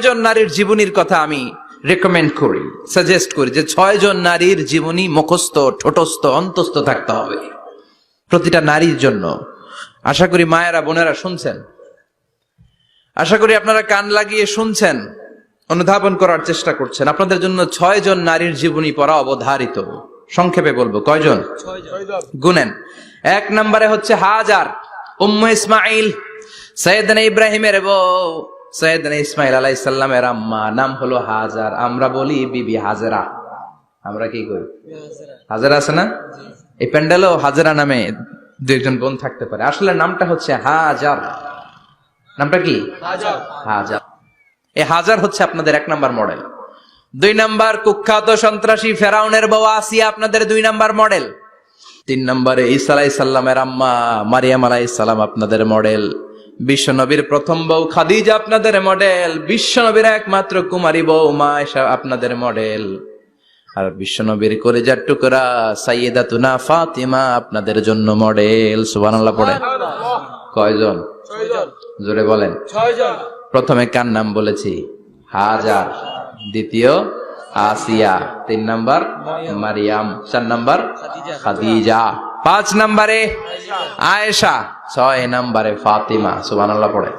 জন নারীর জীবনীর কথা আমি রেকমেন্ড করি, সাজেস্ট করি যে 6 জন নারীর জীবনী মুখস্থ, ঠোঁটস্থ, অন্তস্থ থাকতে হবে প্রতিটা নারীর জন্য। আশা করি মায়েরা, বোনেরা শুনছেন, আশা করি আপনারা কান লাগিয়ে শুনছেন, অনুধাবন করার চেষ্টা করছেন। আপনাদের জন্য 6 জন নারীর জীবনী পড়া অবধারিত। সংক্ষেপে বলবো, কয়জন? 6 জন। গুনেন। 1 নম্বরে হচ্ছে হাজার, উম্মে ইসমাইল, সৈয়দনা ইব্রাহিমের বউ, সৈয়দনা ইসমাইল আলাইহিস সালামের আম্মা, নাম হলো হাজার। আমরা বলি বিবি হাজেরা। আমরা কি করি? হাজেরা আছে না? এই প্যান্ডেলও হাজেরা নামে 2-1 জন বোন থাকতে পারে। আসলে নামটা হচ্ছে হাজার। নামটা কি? হাজার। হাজার। এই হাজার হচ্ছে আপনাদের 1 নাম্বার মডেল। 2 নাম্বার কুখ্যাত সন্ত্রাসী ফেরাউনের বউ আসিয়া আপনাদের 2 নাম্বার মডেল। 3 নম্বরে ঈসা আলাইহিস সালামের আম্মা মারিয়াম আলাইহিস সালাম আপনাদের মডেল। বিশ্ব নবীর প্রথম বউ খাদিজা আপনাদের মডেল। বিশ্ব নবীর একমাত্র কুমারী বউ মা আয়েশা আপনাদের মডেল। আর বিশ্ব নবীর কলিজার টুকরা সাইয়্যিদাতুনা ফাতিমা আপনাদের জন্য মডেল। সুবহানাল্লাহ পড়েন। কয়জন? 6 জন। জোরে বলেন। 6 জন। প্রথমে কার নাম বলেছি? হাজার। দ্বিতীয় আসিয়া। 3 নাম্বার মারিয়াম। 4 নাম্বার খাদিজা। 5 নম্বরে আয়েশা। 6 নম্বরে ফাতিমা। সুবহানাল্লাহ পড়ে।